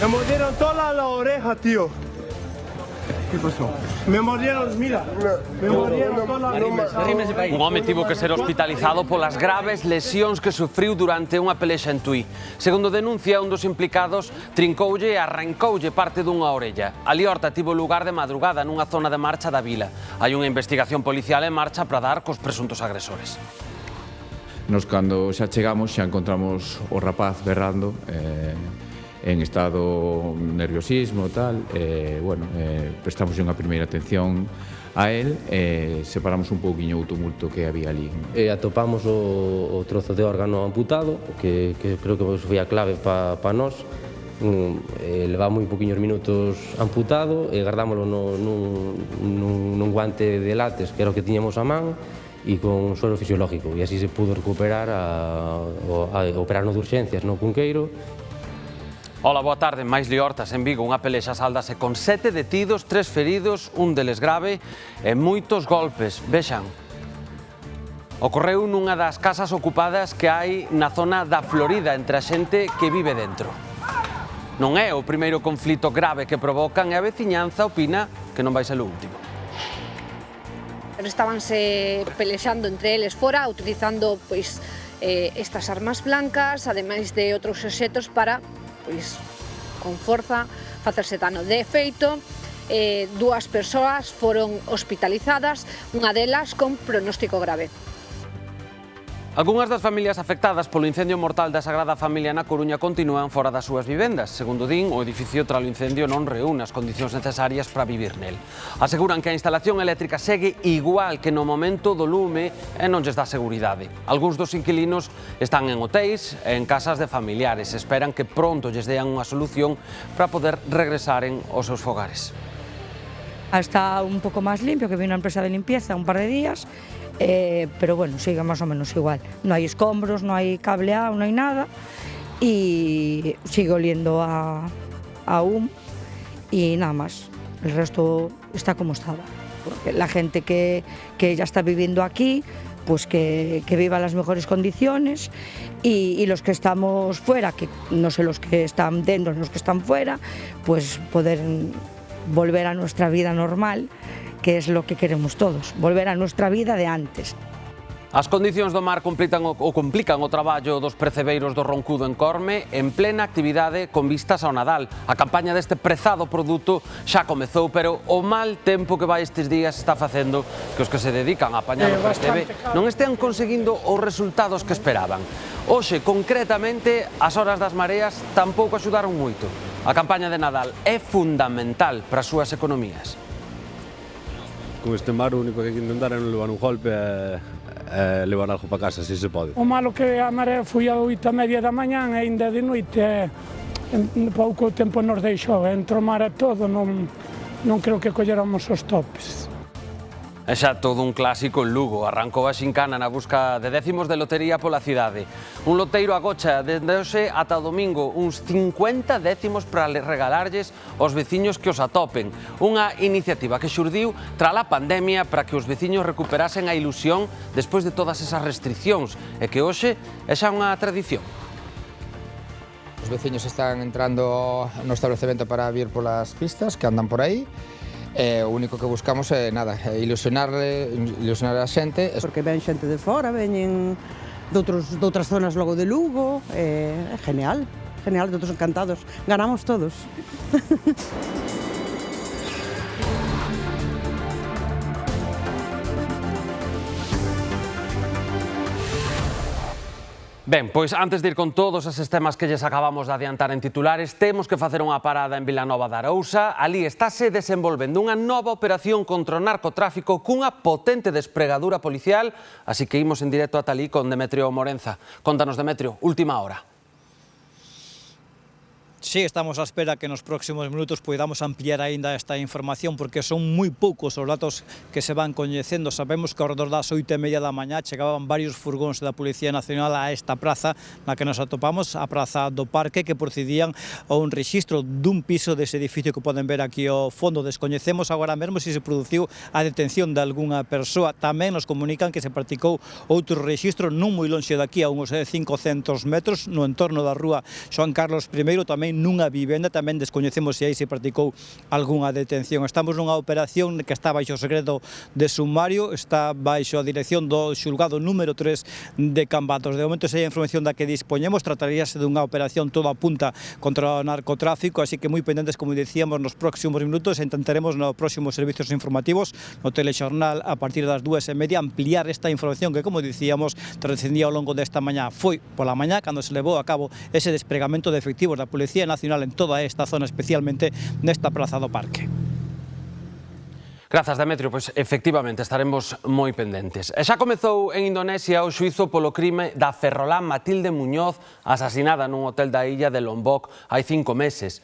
Me mordieron toda la oreja, tío. ¿Qué pasó? Me mordieron, mira. Me mordieron toda la oreja. Un home tivo que ser hospitalizado polas graves lesións que sufriu durante unha pelexa en Tui. Segundo denuncia, un dos implicados trincoulle e arrancoulle parte dunha orella. A liorta tivo lugar de madrugada nunha zona de marcha da vila. Hai unha investigación policial en marcha para dar cos presuntos agresores. Nos, cando xa chegamos, xa encontramos o rapaz berrando, en estado nerviosismo e tal, prestamos unha primeira atención a él, separamos un pouquiño o tumulto que había ali. Atopamos o trozo de órgano amputado, que creo que foi a clave para nós. Leva moi poquinhos minutos amputado e guardámoslo nun guante de látex, que era o que tiñamos a man, e con suero fisiológico, e así se pudo recuperar a operarnos de urxencias no Cunqueiro. Ola, boa tarde. Máis liortas en Vigo. Unha pelexa sáldase con 7 detidos, 3 feridos, un deles grave e moitos golpes. Vexan. Ocorreu nunha das casas ocupadas que hai na zona da Florida entre a xente que vive dentro. Non é o primeiro conflito grave que provocan e a veciñanza opina que non vai ser o último. Estábanse pelexando entre eles fora, utilizando estas armas blancas, ademais de outros obxetos para con forza facerse dano. De feito, 2 persoas foron hospitalizadas, unha delas con pronóstico grave. Algúnas das familias afectadas polo incendio mortal da Sagrada Familia na Coruña continúan fora das súas vivendas. Segundo din, o edificio tralo incendio non reúne as condicións necesarias para vivir nel. Aseguran que a instalación eléctrica segue igual que no momento do lume e non lles dá seguridade. Algúns dos inquilinos están en hotéis e en casas de familiares. Esperan que pronto lles dean unha solución para poder regresaren aos seus fogares. Está un pouco máis limpio, que vino a empresa de limpieza un par de días, pero bueno, sigue más o menos igual. No hay escombros, no hay cableado, no hay nada y sigue oliendo a humo y nada más. El resto está como estaba. Porque la gente que ya está viviendo aquí, pues que viva en las mejores condiciones y los que estamos fuera, que no sé los que están dentro, los que están fuera, pues poder volver a nuestra vida normal, que es lo que queremos todos, volver a nuestra vida de antes. As condicións do mar complican o traballo dos percebeiros do Roncudo en Corme en plena actividade con vistas ao Nadal. A campaña deste prezado produto xa comezou, pero o mal tempo que vai estes días está facendo que os que se dedican a apañar o percebe non estean conseguindo os resultados que esperaban. Hoxe, concretamente, as horas das mareas tampouco axudaron moito. A campaña de Nadal é fundamental para as súas economías. Con este mar o único que hai que intentar é non levar un golpe e levar algo para casa, se se pode. O malo que a maré foi a 8:30 da mañán e ainda de noite pouco tempo nos deixou, entre o mar e todo non creo que colléramos os topes. É xa todo un clásico en Lugo. Arrancou a xincana na busca de décimos de lotería pola cidade. Un loteiro agocha desde hoxe ata o domingo uns 50 décimos para regalarlles aos veciños que os atopen. Unha iniciativa que xurdiu tras a pandemia para que os veciños recuperasen a ilusión despois de todas esas restriccións e que hoxe é xa unha tradición. Os veciños están entrando no establecemento para vir polas pistas que andan por aí. O único que buscamos é ilusionar a xente. Porque ven xente de fora, veñen de outras zonas logo de Lugo, é genial, de outros encantados, ganamos todos. Ben, pois antes de ir con todos eses temas que lles acabamos de adiantar en titulares, temos que facer unha parada en Vilanova de Arousa. Ali estáse desenvolvendo unha nova operación contra o narcotráfico cunha potente despregadura policial, así que imos en directo ata ali con Demetrio Morenza. Contanos, Demetrio, última hora. Sí, estamos á espera que nos próximos minutos poidamos ampliar aínda esta información porque son moi poucos os datos que se van coñecendo. Sabemos que ao redor das 8:30 da mañá chegaban varios furgóns da Policía Nacional a esta praza na que nos atopamos, a Praza do Parque, que procedían a un rexistro dun piso dese edificio que poden ver aquí ao fondo. Descoñecemos agora mesmo se produciu a detención de algunha persoa. Tamén nos comunican que se practicou outro rexistro non moi lonxe daqui, a uns 500 metros, no entorno da rúa Xoán Carlos I, tamén nunha vivenda, tamén descoñecemos se aí se practicou algunha detención. Estamos nunha operación que está baixo o segredo de sumario, está baixo a dirección do xulgado número 3 de Cambados. De momento, se hai a información da que dispoñemos, trataríase dunha operación toda a punta contra o narcotráfico, así que moi pendentes, como dicíamos, nos próximos minutos. Intentaremos nos próximos servizos informativos, no telexornal, a partir das 2:30, ampliar esta información que, como dicíamos, trascendía ao longo desta mañá. Foi pola mañá cando se levou a cabo ese despregamento de efectivos da Policía Nacional en toda esta zona, especialmente nesta praza do Parque. Grazas, Demetrio, pois efectivamente estaremos moi pendentes. E xa comezou en Indonesia o xuízo polo crime da ferrolán Matilde Muñoz, asasinada nun hotel da illa de Lombok hai 5 meses.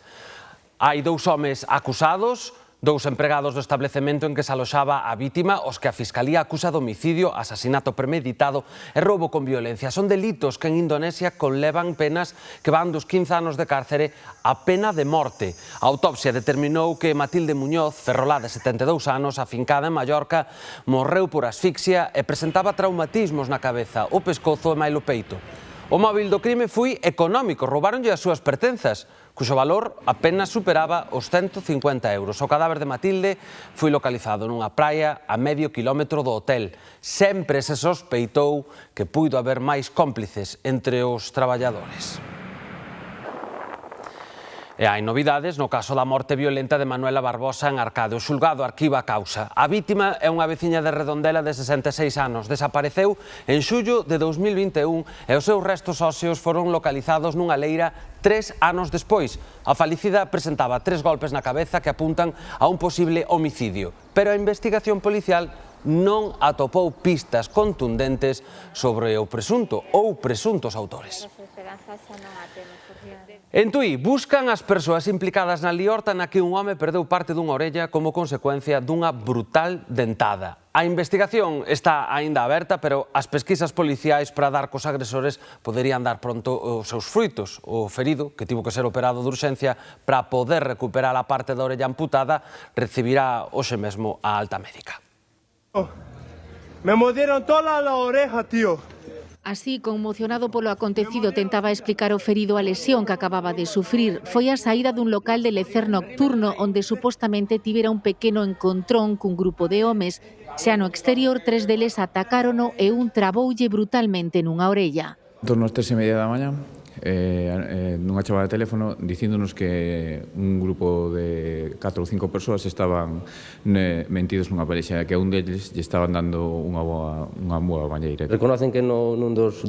Hai 2 homes acusados, 2 empregados do establecemento en que se aloxaba a vítima, os que a Fiscalía acusa de homicidio, asasinato premeditado e roubo con violencia. Son delitos que en Indonesia conlevan penas que van dos 15 anos de cárcere a pena de morte. A autopsia determinou que Matilde Muñoz, ferrolá de 72 anos, afincada en Mallorca, morreu por asfixia e presentaba traumatismos na cabeza, o pescozo e mailo peito. O móvil do crime foi económico, roubaronlle as súas pertenzas, cuxo valor apenas superaba os 150 euros. O cadáver de Matilde foi localizado nunha praia a medio quilómetro do hotel. Sempre se sospeitou que puido haber máis cómplices entre os traballadores. E hai novidades no caso da morte violenta de Manuela Barbosa en Arcade. O xulgado arquiva a causa. A vítima é unha veciña de Redondela de 66 anos. Desapareceu en xullo de 2021 e os seus restos óseos foron localizados nunha leira 3 anos despois. A falecida presentaba 3 golpes na cabeza que apuntan a un posible homicidio. Pero a investigación policial non atopou pistas contundentes sobre o presunto ou presuntos autores. En Tui, buscan as persoas implicadas na liorta na que un home perdeu parte dunha orella como consecuencia dunha brutal dentada. A investigación está aínda aberta, pero as pesquisas policiais para dar cos agresores poderían dar pronto os seus fruitos. O ferido, que tivo que ser operado de urxencia para poder recuperar a parte da orella amputada, recibirá hoxe mesmo a alta médica. Me mordieron toda la oreja, tío. Así, conmocionado polo acontecido, tentaba explicar o ferido a lesión que acababa de sufrir. Foi a saída dun local de lecer nocturno onde supostamente tivera un pequeno encontrón cun grupo de homes. Xa no exterior, 3 deles atacárono e un traboulle brutalmente nunha orella. En torno ás 3:30 da mañá, nunha chamada de teléfono dicíndonos que un grupo de 4 ou 5 persoas estaban metidos nunha pelexa, que a un deles lle estaban dando unha boa mañeira. Reconocen que nun dos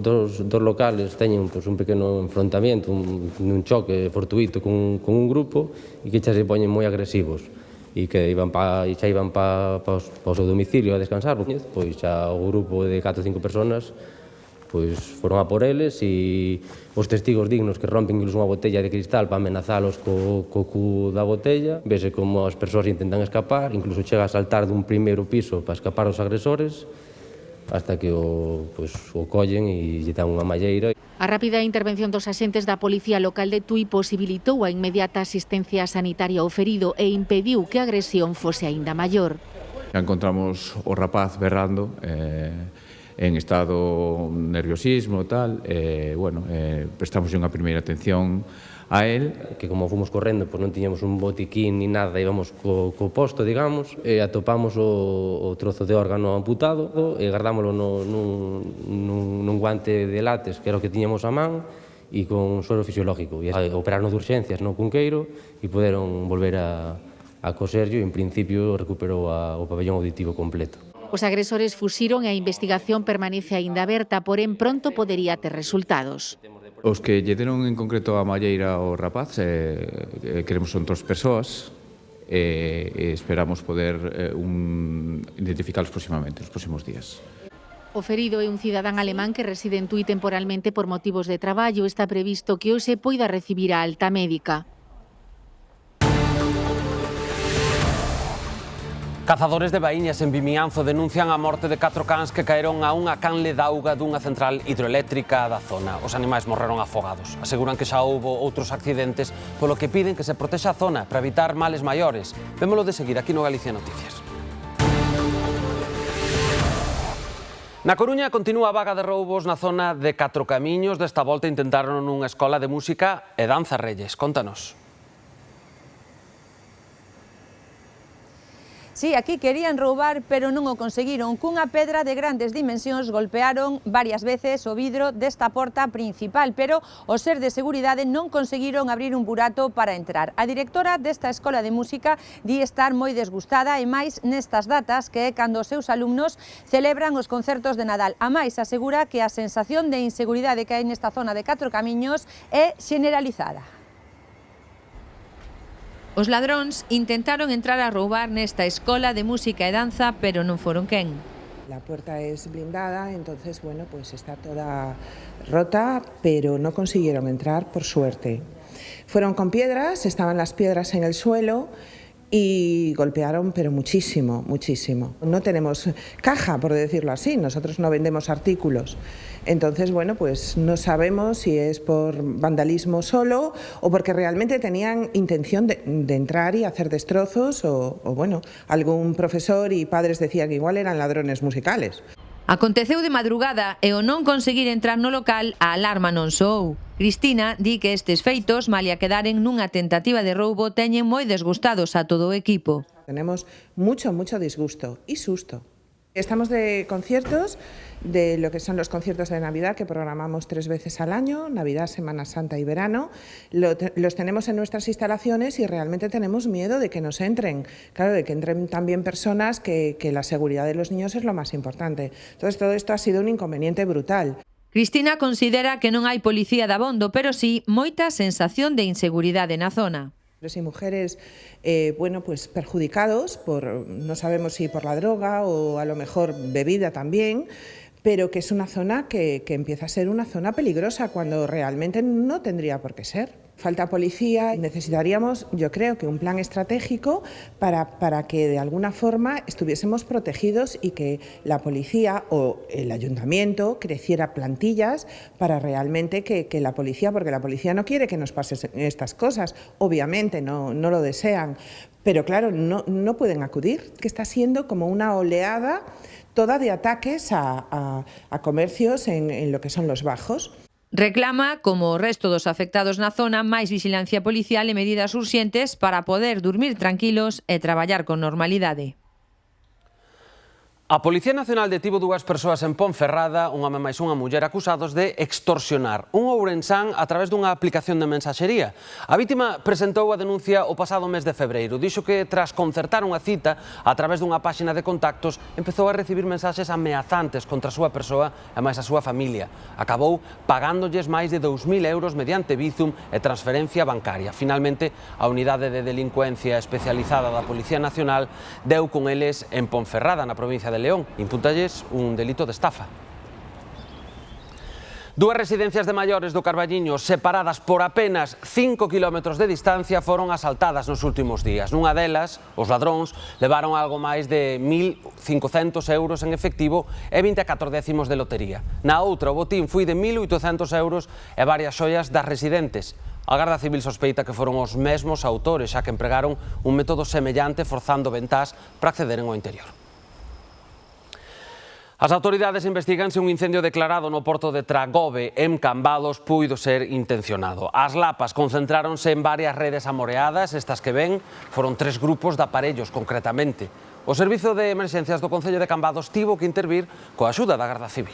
locales teñen un pequeno enfrontamiento, un choque fortuito con un grupo e que xa se poñen moi agresivos e que xa iban para o seu domicilio a descansar. Pois xa o grupo de 4 ou 5 personas foron a por eles e os testigos dignos que rompen incluso unha botella de cristal para amenazalos co cu da botella. Vese como as persoas intentan escapar, incluso chega a saltar dun primeiro piso para escapar os agresores, hasta que o collen e lle dan unha malleira. A rápida intervención dos axentes da Policía Local de Tui posibilitou a inmediata asistencia sanitaria ao ferido e impediu que a agresión fose aínda maior. Já encontramos o rapaz berrando, en estado nerviosismo e tal, prestamos unha primeira atención a él. Que como fomos correndo, non tiñamos un botiquín ni nada, íbamos co posto, digamos, e atopamos o trozo de órgano amputado e guardámoslo nun guante de látex, que era o que tiñamos a man, e con suero fisiológico. E operaron de urxencias no Cunqueiro e poderon volver a coserllo e en principio recuperou o pabellón auditivo completo. Os agresores fuxiron e a investigación permanece aínda aberta, porén pronto podería ter resultados. Os que lle deron en concreto a malleira ao rapaz, queremos son 3 persoas e esperamos poder identificarlos próximamente, nos próximos días. O ferido é un cidadán alemán que reside en Tui temporalmente por motivos de traballo. Está previsto que hoxe poida recibir a alta médica. Cazadores de baíñas en Vimianzo denuncian a morte de 4 cans que caeron a unha canle de auga dunha central hidroeléctrica da zona. Os animais morreron afogados. Aseguran que xa houbo outros accidentes, polo que piden que se protexa a zona para evitar males maiores. Vémolo de seguir aquí no Galicia Noticias. Na Coruña continúa a vaga de roubos na zona de Catro Camiños. Desta volta intentaron nunha escola de música e danza Reyes. Contanos. Sí, aquí querían roubar, pero non o conseguiron. Cunha pedra de grandes dimensións golpearon varias veces o vidro desta porta principal, pero os ser de seguridade non conseguiron abrir un burato para entrar. A directora desta escola de música di estar moi desgustada e máis nestas datas, que é cando os seus alumnos celebran os concertos de Nadal. A máis asegura que a sensación de inseguridade que hai nesta zona de Catro Camiños é generalizada. Os ladróns intentaron entrar a roubar nesta escola de música e danza, pero non foron quen. La puerta es blindada, entonces, bueno, pues está toda rota, pero no consiguieron entrar, por suerte. Fueron con piedras, estaban las piedras en el suelo y golpearon, pero muchísimo, muchísimo. No tenemos caja, por decirlo así, nosotros no vendemos artículos. Entonces, bueno, pues no sabemos si es por vandalismo solo o porque realmente tenían intención de entrar y hacer destrozos o, bueno, algún profesor y padres decían que igual eran ladrones musicales. Aconteceu de madrugada e o non conseguir entrar no local, a alarma non soou. Cristina di que estes feitos, malia quedaren nunha tentativa de roubo, teñen moi desgustados a todo o equipo. Tenemos mucho disgusto y susto. Estamos de conciertos, de lo que son los conciertos de Navidad, que programamos 3 veces al año, Navidad, Semana Santa y verano. Los tenemos en nuestras instalaciones y realmente tenemos miedo de que nos entren. Claro, de que entren también personas que la seguridad de los niños es lo más importante. Entonces, todo esto ha sido un inconveniente brutal. Cristina considera que non hai policía dabondo, pero sí moita sensación de inseguridade na zona. Hombres y mujeres, bueno, pues perjudicados por, no sabemos si por la droga o a lo mejor bebida también, pero que es una zona que empieza a ser una zona peligrosa cuando realmente no tendría por qué ser. Falta policía, necesitaríamos, yo creo, que un plan estratégico para que de alguna forma estuviésemos protegidos y que la policía o el ayuntamiento creciera plantillas para realmente que la policía, porque la policía no quiere que nos pasen estas cosas, obviamente no lo desean, pero claro, no pueden acudir, que está siendo como una oleada toda de ataques a comercios en lo que son los bajos. Reclama, como o resto dos afectados na zona, máis vigilancia policial e medidas urxentes para poder dormir tranquilos e traballar con normalidade. A Policía Nacional detivo 2 persoas en Ponferrada, un home máis unha muller, acusados de extorsionar un ourensán a través dunha aplicación de mensaxería. A vítima presentou a denuncia o pasado mes de febreiro. Dixo que, tras concertar unha cita a través dunha páxina de contactos, empezou a recibir mensaxes ameazantes contra a súa persoa e máis a súa familia. Acabou pagándolles máis de 2.000 euros mediante Bizum e transferencia bancaria. Finalmente, a Unidade de Delincuencia Especializada da Policía Nacional deu con eles en Ponferrada, na provincia de León, impútalles un delito de estafa. 2 residencias de maiores do Carballiño, separadas por apenas 5 kilómetros de distancia, foron asaltadas nos últimos días. Nunha delas, os ladróns levaron algo máis de 1.500 euros en efectivo e 24 décimos de lotería. Na outra, o botín foi de 1.800 euros e varias xoias das residentes. A Garda Civil sospeita que foron os mesmos autores, xa que empregaron un método semellante forzando ventás para accederen ao interior. As autoridades investigan se un incendio declarado no porto de Tragove, en Cambados, puido ser intencionado. As lapas concentráronse en varias redes amoreadas, estas que ven foron 3 grupos de aparellos, concretamente. O Servizo de Emerxencias do Concello de Cambados tivo que intervir coa axuda da Garda Civil.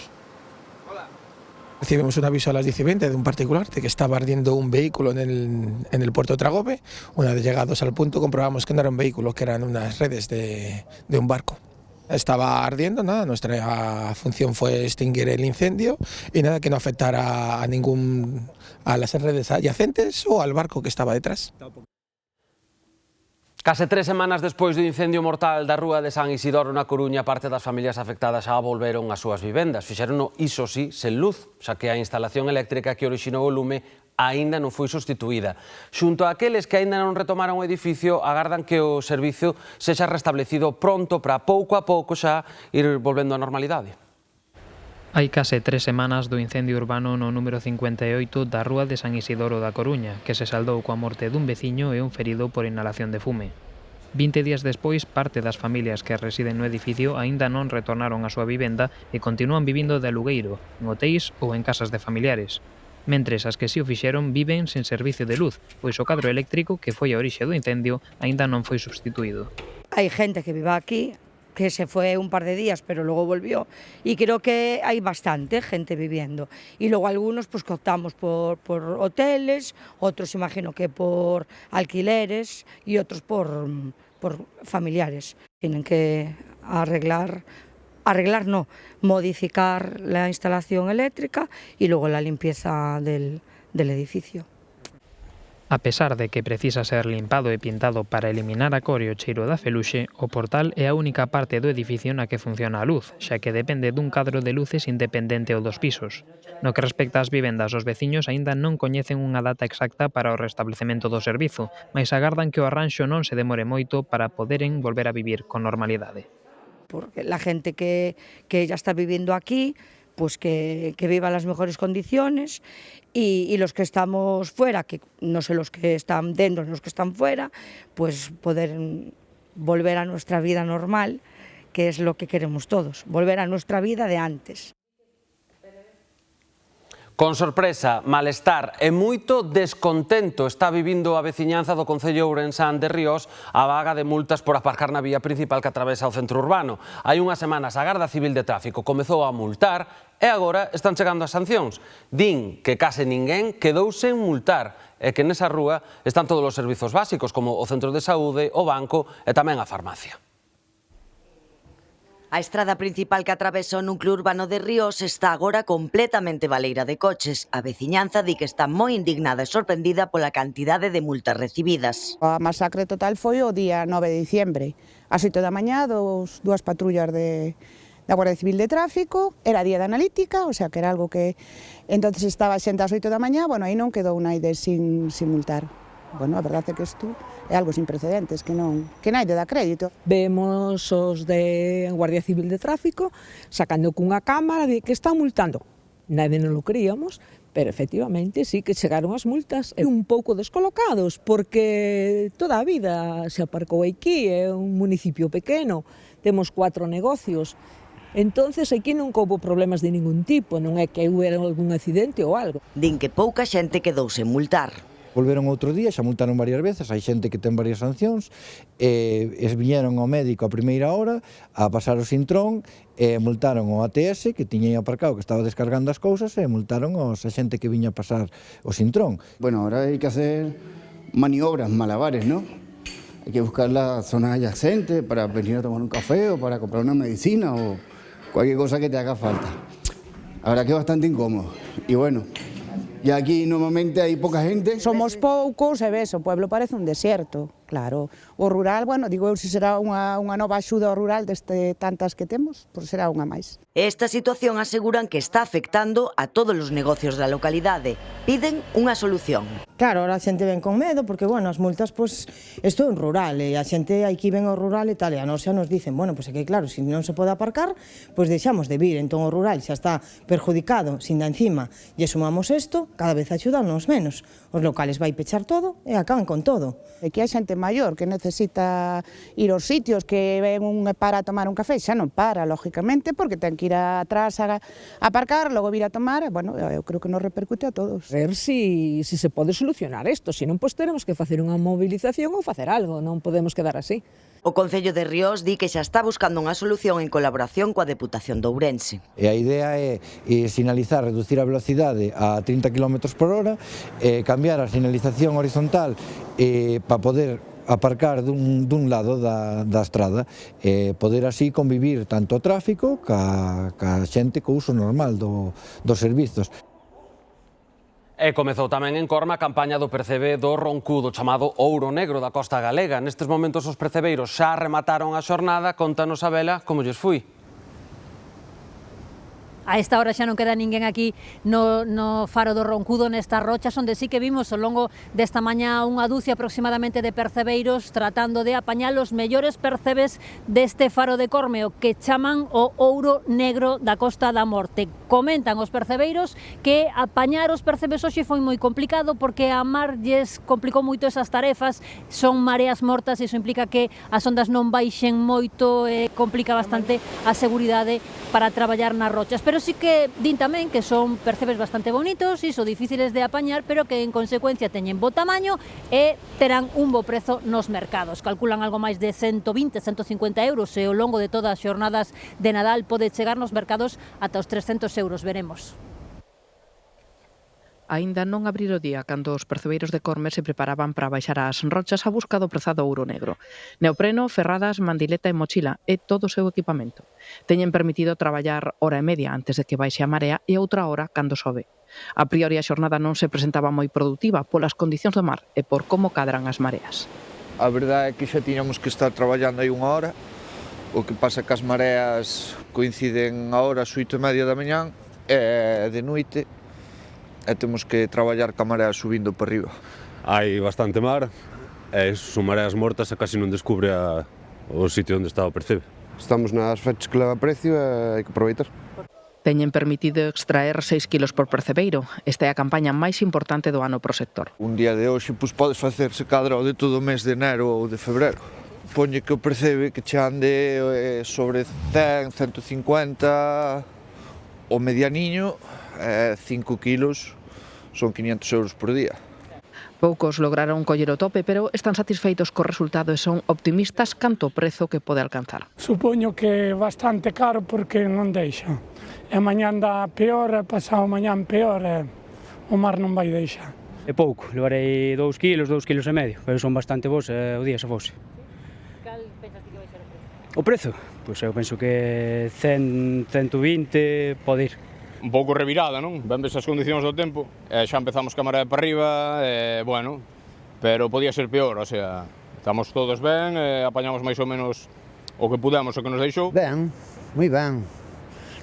Recibimos un aviso a las 10:20 de un particular de que estaba ardiendo un vehículo en el puerto de Tragove. Una vez llegados al punto comprobamos que no era un vehículo, que eran unas redes de un barco. Estaba ardiendo, nada, nuestra función fue extinguir el incendio y nada, que no afectara a las redes adyacentes o al barco que estaba detrás. Case 3 semanas despois do incendio mortal da rúa de San Isidoro na Coruña, parte das familias afectadas xa volveron ás súas vivendas. Fixérono, iso sí, sen luz, xa que a instalación eléctrica que orixinou o lume aínda non foi sustituída. Xunto a aqueles que aínda non retomaron o edificio, agardan que o servicio sexa restablecido pronto para pouco a pouco xa ir volvendo á normalidade. Hai case 3 semanas do incendio urbano no número 58 da rúa de San Isidoro da Coruña, que se saldou coa morte dun veciño e un ferido por inhalación de fume. 20 días despois, parte das familias que residen no edificio aínda non retornaron á súa vivenda e continúan vivindo de alugueiro, en hotéis ou en casas de familiares. Mentres as que si o fixeron viven sen servicio de luz, pois o cadro eléctrico, que foi a orixe do incendio, aínda non foi substituído. Hai gente que vive aquí, que se fue un par de días, pero luego volvió, y creo que hay bastante gente viviendo. Y luego algunos pues que optamos por hoteles, otros imagino que por alquileres y otros por familiares. Tienen que modificar la instalación eléctrica y luego la limpieza del edificio. A pesar de que precisa ser limpado e pintado para eliminar a cor e o cheiro da feluxe, o portal é a única parte do edificio na que funciona a luz, xa que depende dun cadro de luces independente ao dos pisos. No que respecta ás vivendas, os veciños aínda non coñecen unha data exacta para o restablecemento do servizo, mais agardan que o arranxo non se demore moito para poderen volver a vivir con normalidade. Porque la gente que ya está viviendo aquí, pues que viva en las mejores condiciones y los que estamos fuera, que no sé los que están dentro, los que están fuera, pues poder volver a nuestra vida normal, que es lo que queremos todos, volver a nuestra vida de antes. Con sorpresa, malestar e moito descontento está vivindo a veciñanza do concello ourensán de Ríos a vaga de multas por aparcar na vía principal que atravesa o centro urbano. Hai unhas semanas a Garda Civil de Tráfico comezou a multar e agora están chegando as sancións. Din que case ninguén quedou sen multar e que nesa rúa están todos os servizos básicos como o centro de saúde, o banco e tamén a farmacia. A estrada principal que atravesa o núcleo urbano de Ríos está agora completamente baleira de coches. A veciñanza di que está moi indignada e sorprendida pola cantidade de multas recibidas. A masacre total foi o día 9 de diciembre. Ás 8 da mañá, dúas patrullas da Guardia Civil de Tráfico, era día de analítica, o sea que era algo que... Entonces estaba xente ás 8 da mañá, bueno, aí non quedou naide sin multar. Bueno, a verdade é que isto é algo sin precedentes, que naide dá crédito. Vemos os de Guardia Civil de Tráfico sacando cunha cámara de que están multando. Naide non lo queríamos, pero efectivamente sí que chegaron as multas e un pouco descolocados, porque toda a vida se aparcou aquí, é un municipio pequeno, temos 4 negocios, entonces aquí non houbo problemas de ningún tipo, non é que hubiera algún accidente ou algo. Din que pouca xente quedou sen multar. Volveron outro día, xa multaron varias veces, hai xente que ten varias sancións, viñeron ao médico a primeira hora a pasar o sintrón, multaron o ATS que tiña aparcado, que estaba descargando as cousas, e multaron a xente que viña a pasar o sintrón. Bueno, ahora hai que hacer maniobras, malabares, ¿no? Hay que buscar la zona adyacente para venir a tomar un café o para comprar una medicina o cualquier cosa que te haga falta. La verdad que es bastante incómodo. Y bueno, y aquí normalmente hai pouca gente. Somos poucos e ves, o pueblo parece un desierto, claro. O rural, bueno, digo eu, se será unha nova axuda ao rural deste tantas que temos, pois será unha máis. Esta situación aseguran que está afectando a todos os negocios da localidade. Piden unha solución. Claro, ahora a xente ven con medo, porque, bueno, as multas, pois, isto é un rural, e a xente aquí ven ao rural e tal, e a nos xa nos dicen, bueno, pois é que, claro, se non se pode aparcar, pois deixamos de vir, entón o rural xa está perjudicado, sin da encima, e sumamos isto, cada vez axudanos menos. Os locales vai pechar todo e acaban con todo. Aquí hai xente maior que necesita ir aos sitios, que ven para tomar un café, xa non para, lógicamente, porque ten que ir atrás a aparcar, logo vir a tomar, bueno, eu creo que nos repercute a todos. A ver si se pode solucionar isto, se non, pois teremos que facer unha movilización ou facer algo, non podemos quedar así. O Concello de Ríos di que xa está buscando unha solución en colaboración coa Deputación de Ourense. E a idea é sinalizar, reducir a velocidade a 30 km por hora, cambiar a sinalización horizontal para poder aparcar dun lado da estrada, poder así convivir tanto o tráfico ca xente co uso normal dos servizos. E comezou tamén en Corme a campaña do percebe do roncudo chamado Ouro Negro da Costa Galega. Nestes momentos os percebeiros xa remataron a xornada, contanos a Vela como lles foi. A esta hora xa non queda ninguén aquí no faro do Roncudo, nestas rochas, onde sí que vimos ao longo desta mañá unha dúcia aproximadamente de percebeiros tratando de apañar os mellores percebes deste faro de Corme, o que chaman o ouro negro da Costa da Morte. Comentan os percebeiros que apañar os percebes hoxe foi moi complicado porque a mar lles complicou moito esas tarefas, son mareas mortas e iso implica que as ondas non baixen moito e complica bastante a seguridade para traballar nas rochas. Pero sí que din tamén que son percebes bastante bonitos e son difíciles de apañar, pero que en consecuencia teñen bo tamaño e terán un bo prezo nos mercados. Calculan algo máis de 120, 150 euros e ao longo de todas as xornadas de Nadal pode chegar nos mercados ata os 300 euros, veremos. Aínda non abrir o día cando os percebeiros de Corme se preparaban para baixar as rochas a busca do prezado ouro negro. Neopreno, ferradas, mandileta e mochila é todo o seu equipamento. Teñen permitido traballar hora e media antes de que baixe a marea e outra hora cando sobe. A priori a xornada non se presentaba moi produtiva polas condicións do mar e por como cadran as mareas. A verdade é que xa tiñamos que estar traballando aí unha hora, o que pasa que as mareas coinciden a horas 8:30 da mañán e de noite, e temos que traballar ca marea subindo para arriba. Hai bastante mar, e son mareas mortas e casi non descubre o sitio onde está o percebe. Estamos nas fechas que leva precio e hai que aproveitar. Teñen permitido extraer 6 kilos por percebeiro. Esta é a campaña máis importante do ano pro sector. Un día de hoxe podes facerse cadra o de todo o mes de enero ou de febreiro. Poñe que o percebe que che ande sobre 100, 150 o medianiño, 5 kilos son 500 euros por día. Poucos lograron coller o tope, pero están satisfeitos co resultado e son optimistas canto o prezo que pode alcanzar. Supoño que é bastante caro porque non deixa. E mañá anda peor, e pasado mañán peor, e o mar non vai deixar. É pouco, levarei 2 kilos e medio, pero son bastante bons o día se fose. Cal pensas que vai ser o prezo? O prezo? Pois eu penso que 100, 120 pode ir. Un pouco revirada, non? Ben ves as condicións do tempo, xa empezamos ca marea para arriba, bueno, pero podía ser peor, o sea, estamos todos ben, apañamos máis ou menos o que pudemos, o que nos deixou. Ben, moi ben.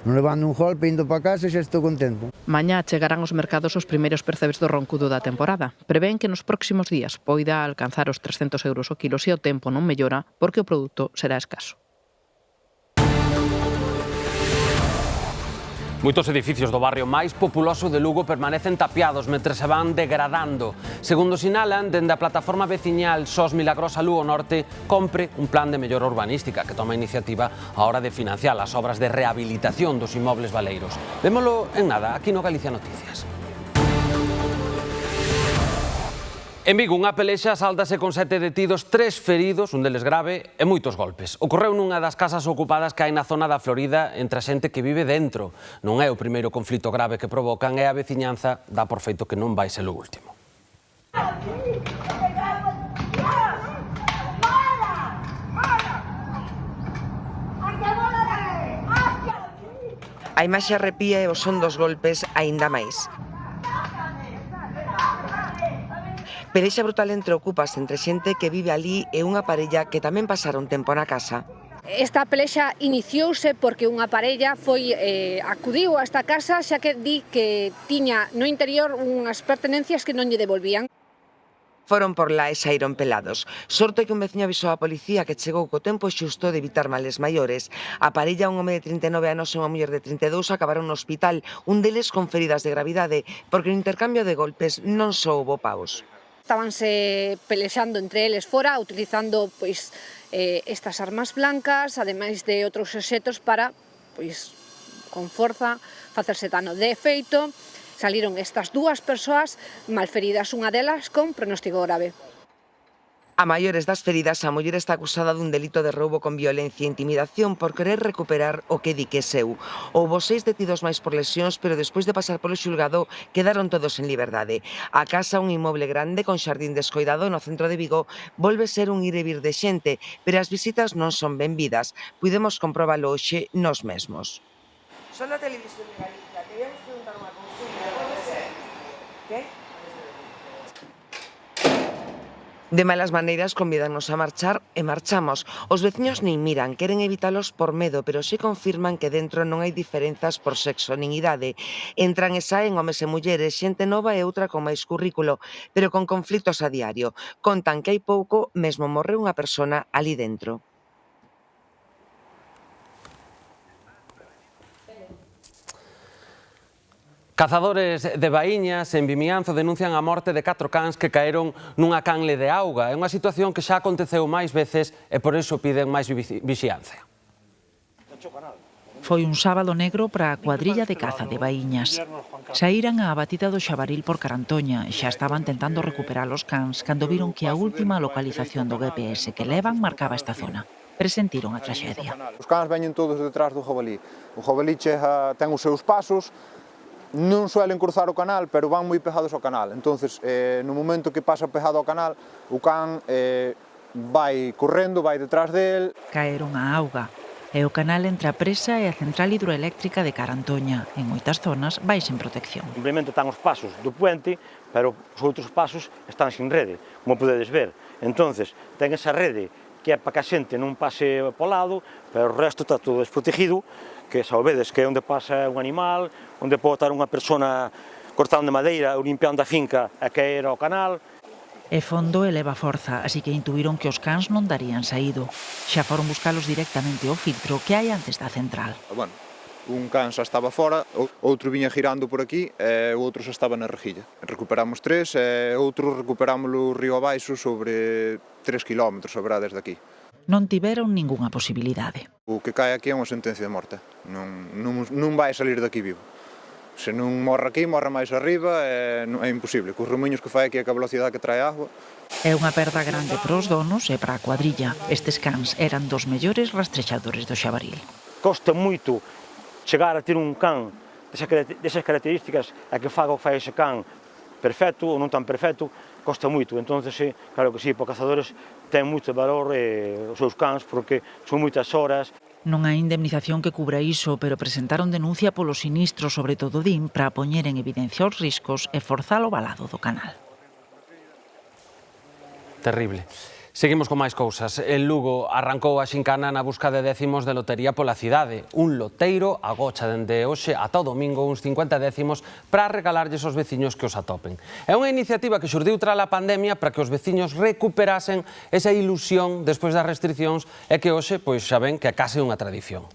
Non levando un golpe, indo para casa, xa estou contento. Mañá chegarán aos mercados os primeiros percebes do Roncudo da temporada. Prevén que nos próximos días poida alcanzar os 300 euros o kilo se o tempo non mellora, porque o produto será escaso. Moitos edificios do barrio máis populoso de Lugo permanecen tapiados mentre se van degradando. Segundo sinalan, dende a plataforma veciñal SOS Milagrosa Lugo Norte, compre un plan de mellora urbanística que toma iniciativa a hora de financiar as obras de rehabilitación dos inmobles baleiros. Vémolo en nada, aquí no Galicia Noticias. En Vigo, unha pelexa sáldase con 7 detidos, 3 feridos, un deles grave, e moitos golpes. Ocorreu nunha das casas ocupadas que hai na zona da Florida entre a xente que vive dentro. Non é o primeiro conflito grave que provocan e a veciñanza dá por feito que non vai ser o último. A imaxe arrepía e o son dos golpes aínda máis. Pelexa brutal entre ocupas entre xente que vive ali e unha parella que tamén pasaron tempo na casa. Esta pelexa iniciouse porque unha parella acudiu a esta casa xa que di que tiña no interior unhas pertenencias que non lle devolvían. Foron por lá e saíron pelados. Sorte que un veciño avisou a policía que chegou co tempo xusto de evitar males maiores. A parella, un home de 39 anos e unha muller de 32, acabaron no hospital, un deles con feridas de gravidade, porque no intercambio de golpes non só houbo paus. Estabanse pelexando entre eles fora, utilizando estas armas blancas, ademais de outros obxetos para, con forza, facerse dano. De feito, saliron estas dúas persoas malferidas, unha delas con pronóstico grave. A maiores das feridas, a muller está acusada dun delito de roubo con violencia e intimidación por querer recuperar o que di que é seu. Houbo 6 detidos máis por lesións, pero despois de pasar polo xulgado quedaron todos en liberdade. A casa, un inmoble grande con xardín descoidado no centro de Vigo, volve ser un ir e vir de xente, pero as visitas non son benvidas. Puidemos comprobalo hoxe nós mesmos. Son da Televisión de Galicia, queríamos preguntar unha cousa. Que? De malas maneiras convídannos a marchar e marchamos. Os veciños nin miran, queren evitalos por medo, pero si confirman que dentro non hai diferenzas por sexo nin idade. Entran e saen homes e mulleres, xente nova e outra con máis currículo, pero con conflitos a diario. Contan que hai pouco mesmo morreu unha persona ali dentro. Cazadores de Baíñas en Vimianzo denuncian a morte de 4 cans que caeron nunha canle de auga. É unha situación que xa aconteceu máis veces e por iso piden máis vixiancia. Foi un sábado negro para a cuadrilla de caza de Baíñas. Saíran á batida do xabaril por Carantoña e xa estaban tentando recuperar os cans cando viron que a última localización do GPS que levan marcaba esta zona. Presentiron a traxedia. Os cans veñen todos detrás do jabalí. O jabalí ten os seus pasos, non suelen cruzar o canal, pero van moi pegados ao canal. Entonces, no momento que pasa pegado ao canal, o can vai correndo, vai detrás del. Caeron á auga e o canal entre a presa e a central hidroeléctrica de Carantoña. En moitas zonas vai sen protección. Simplemente están os pasos do puente, pero os outros pasos están sin rede, como podedes ver. Entonces, ten esa rede que é para que a xente non pase po lado, pero o resto está todo desprotegido, que sabedes que é onde pasa un animal, onde pode estar unha persona cortando madeira ou limpiando a finca e caer ao canal. E fondo eleva forza, así que intuíron que os cans non darían saído. Xa foron buscalos directamente ao filtro que hai antes da central. Bueno, un can xa estaba fora, outro viña girando por aquí e o outro xa estaba na rejilla. Recuperamos 3 e outro recuperámoslo río abaixo sobre 3 km, haberá desde aquí. Non tiveron ningunha posibilidade. O que cae aquí é unha sentencia de morte. Non vai salir daqui vivo. Se non morre aquí, morre máis arriba, é imposible. Cos remuños que fai aquí, a velocidade que trae agua. É unha perda grande para os donos e para a cuadrilla. Estes cans eran dos mellores rastrexadores do xabaril. Costa moito chegar a ter un can desas características e que faga o que fai ese can perfecto ou non tan perfecto, costa moito. Entón, claro que sí, para cazadores ten moito valor os seus cans porque son moitas horas. Non hai indemnización que cubra iso, pero presentaron denuncia polo sinistro, sobre todo din, para poñer en evidencia os riscos e forzar o valado do canal. Terrible. Seguimos con máis cousas. En Lugo arrancou a xincana na busca de décimos de lotería pola cidade. Un loteiro agocha dende hoxe ata o domingo uns 50 décimos para regalarlles aos veciños que os atopen. É unha iniciativa que xurdiu tras a pandemia para que os veciños recuperasen esa ilusión despois das restriccións e que hoxe, pois xa ven que é case unha tradición.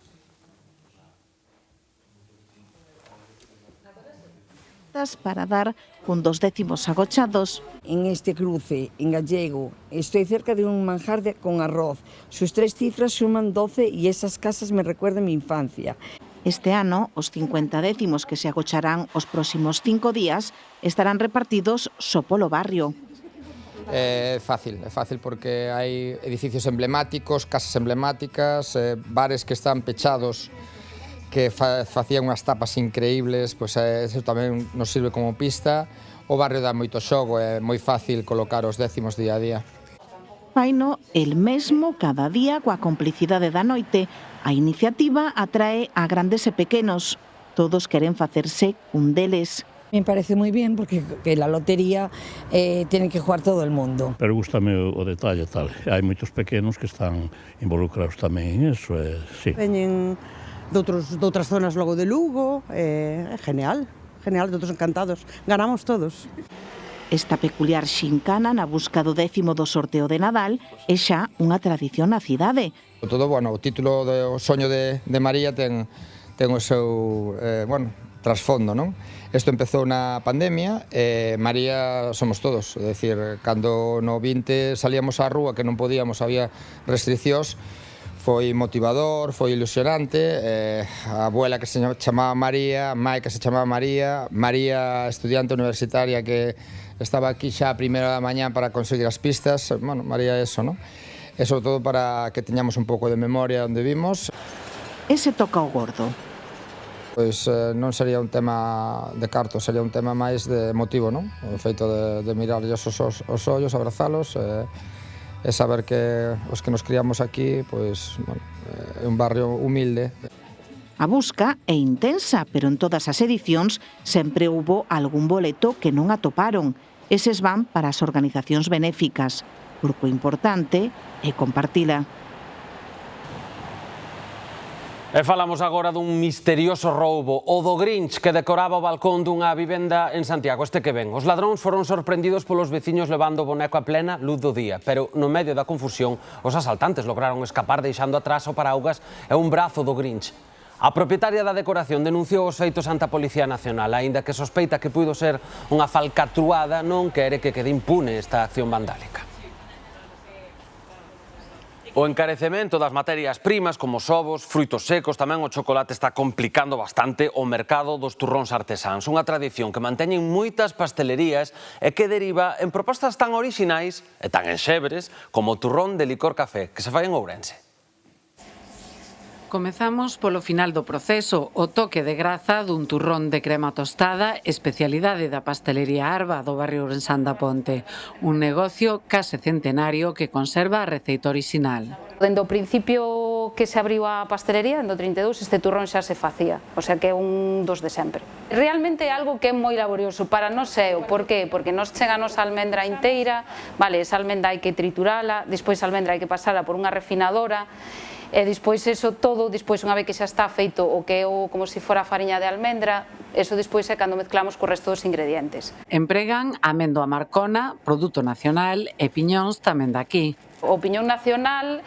Para dar con 2 décimos agochados. En este cruce, en gallego, estoy cerca de un manjar con arroz. Sus 3 cifras suman 12 y esas casas me recuerdan mi infancia. Este ano, os 50 décimos que se agocharán os próximos 5 días estarán repartidos só polo barrio. É fácil porque hai edificios emblemáticos, casas emblemáticas, bares que están pechados que facían unhas tapas increíbles, pois eso tamén nos sirve como pista. O barrio dá moito xogo, é moi fácil colocar os décimos día a día. Faino el mesmo cada día coa complicidade da noite. A iniciativa atrae a grandes e pequenos. Todos queren facerse un deles. Me parece moi bien porque la lotería tiene que jugar todo el mundo. Pero gústame o detalle tal. Hai moitos pequenos que están involucrados tamén en eso, sí. Veñen de outras zonas logo de Lugo, é genial, de outros encantados, ganamos todos. Esta peculiar xincana na busca do décimo do sorteo de Nadal é xa unha tradición na cidade. Todo, o título do soño de María ten o seu, trasfondo, non? Isto empezou na pandemia e María somos todos, é dicir, cando no 20 salíamos á rúa que non podíamos, había restriccións, foi motivador, foi ilusionante, a abuela que se chamaba María, a mai que se chamaba María, María estudiante universitaria que estaba aquí xa a primeira da mañá para conseguir as pistas, María eso, non? E sobre todo para que teñamos un pouco de memoria onde vimos. Ese toca o gordo. Pois non sería un tema de carto, sería un tema máis de emotivo, non? O feito de mirarlles os ollos, abrazalos, e saber que os que nos criamos aquí, pois, é un barrio humilde. A busca é intensa, pero en todas as edicións sempre houbo algún boleto que non atoparon. Eses van para as organizacións benéficas, porque o importante é compartila. E falamos agora dun misterioso roubo, o do Grinch que decoraba o balcón dunha vivenda en Santiago. Este que ven, os ladróns foron sorprendidos polos veciños levando o boneco a plena luz do día, pero no medio da confusión os asaltantes lograron escapar deixando atrás o paraugas e un brazo do Grinch. A propietaria da decoración denunciou os feitos ante a Policía Nacional, aínda que sospeita que puido ser unha falcatruada, non quere que quede impune esta acción vandálica. O encarecemento das materias primas como os ovos, frutos secos, tamén o chocolate está complicando bastante o mercado dos turróns artesáns. Unha tradición que manteñen moitas pastelerías e que deriva en propostas tan orixinais e tan enxebres como o turrón de licor café que se fai en Ourense. Comezamos polo final do proceso, o toque de graza dun turrón de crema tostada, especialidade da pastelería Arba do barrio ourensán da Ponte, un negocio case centenario que conserva a receita orixinal. Dende o principio que se abriu a pastelería, en 32, este turrón xa se facía, o sea que é un dos de sempre. Realmente é algo que é moi laborioso para nós é o por qué? Porque nos cheganos a almendra inteira, vale, esa almendra hai que triturala, despois a almendra hai que pasala por unha refinadora, e despois eso todo, despois unha vez que xa está feito o que é como se fora a fariña de almendra, eso despois é cando mezclamos co resto dos ingredientes. Empregan amendoa marcona, produto nacional, e piñóns tamén daqui. O piñón nacional,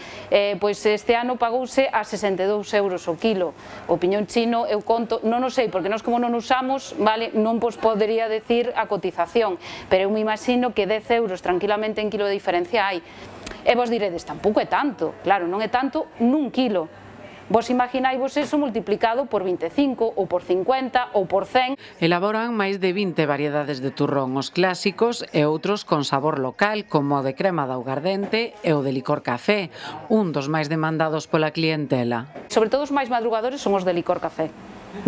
pois este ano pagouse a 62 euros o kilo. O piñón chino, eu conto, non o sei, porque nós como non usamos, vale, non vos podería decir a cotización, pero eu me imagino que 10 euros tranquilamente en kilo de diferencia hai. E vos diredes, tampouco é tanto, claro, non é tanto nun kilo. Vos imagináis eso multiplicado por 25 ou por 50 ou por 100. Elaboran máis de 20 variedades de turrón, os clásicos e outros con sabor local, como o de crema de augardente e o de licor café, un dos máis demandados pola clientela. Sobre todo os máis madrugadores son os de licor café.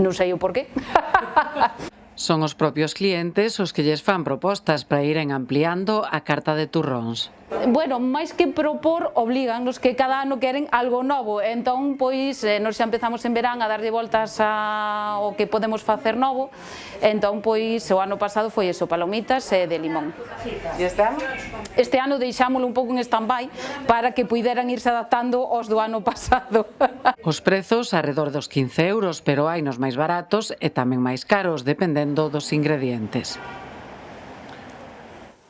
Non sei o porqué. Son os propios clientes os que lles fan propostas para iren ampliando a carta de turróns. Bueno, máis que propor, obligan-nos que cada ano queren algo novo. Entón, pois, nos xa empezamos en verán a darlle voltas ao que podemos facer novo. Entón, pois, o ano pasado foi eso, palomitas e de limón. E este ano? Este ano deixámoslo un pouco en stand-by para que puideran irse adaptando aos do ano pasado. Os prezos arredor dos 15 euros, pero hai nos máis baratos e tamén máis caros, dependendo dos ingredientes.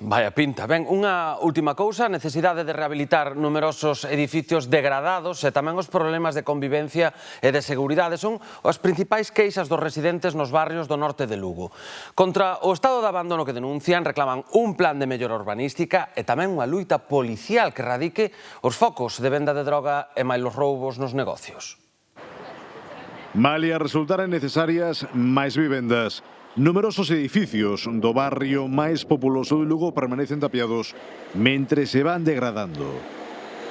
Vaya pinta. Ben, unha última cousa, a necesidade de rehabilitar numerosos edificios degradados e tamén os problemas de convivencia e de seguridade son as principais queixas dos residentes nos barrios do norte de Lugo. Contra o estado de abandono que denuncian, reclaman un plan de mellora urbanística e tamén unha luita policial que erradique os focos de venda de droga e máis os roubos nos negocios. Malia resultaren necesarias máis vivendas. Numerosos edificios do barrio máis populoso de Lugo permanecen tapiados mentre se van degradando.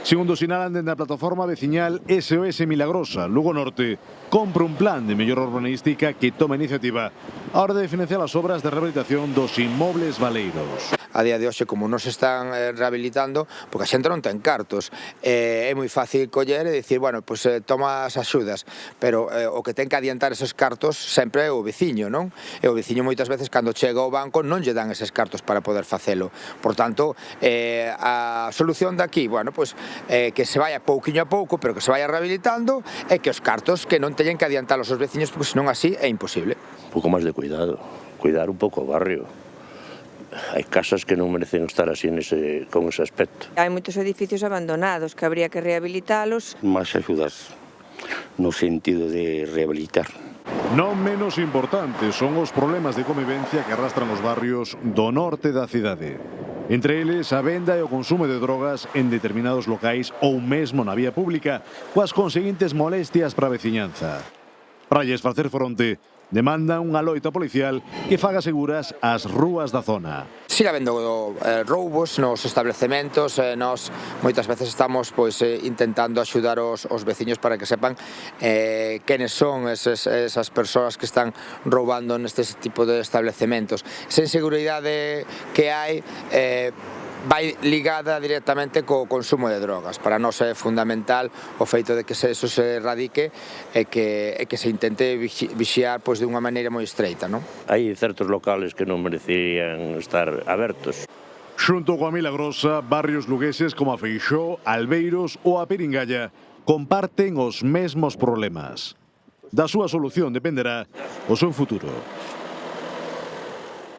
Segundo sinalan dende a plataforma veciñal SOS Milagrosa, Lugo Norte, compra un plan de mellora urbanística que toma iniciativa a hora de financiar as obras de rehabilitación dos inmobles baleiros. A día de hoxe, como non se están rehabilitando, porque a xente non ten cartos, é moi fácil coller e dicir, bueno, pois toma as axudas, pero o que ten que adiantar eses cartos sempre é o veciño, non? E o veciño moitas veces, cando chega ao banco, non lle dan eses cartos para poder facelo. Por tanto, a solución daqui, bueno, pois que se vaya pouquiño a pouco, pero que se vaya rehabilitando, e que os cartos que non teñen que adiantalos aos veciños, porque senón así é imposible. Un pouco máis de cuidado, cuidar un pouco o barrio. Hai casas que non merecen estar así con ese aspecto. Hai moitos edificios abandonados que habría que rehabilitalos. Máis axudas no sentido de rehabilitar. Non menos importantes son os problemas de convivencia que arrastran os barrios do norte da cidade. Entre eles, a venda e o consumo de drogas en determinados locais ou mesmo na vía pública, coas conseguintes molestias para a veciñanza. Para lles facer fronte, demandan unha loita policial que faga seguras as rúas da zona. Siga habendo roubos nos establecementos, nós moitas veces estamos intentando axudar os veciños para que sepan quenes son esas persoas que están roubando neste tipo de establecementos. Esa inseguridade que hai vai ligada directamente co consumo de drogas. Para nós é fundamental o feito de que eso se erradique e que se intente vixiar pois, dunha maneira moi estreita. Non? Hai certos locales que non merecerían estar abertos. Xunto coa Milagrosa, barrios lugueses como a Feixó, Albeiros ou a Peringalla comparten os mesmos problemas. Da súa solución dependerá o seu futuro.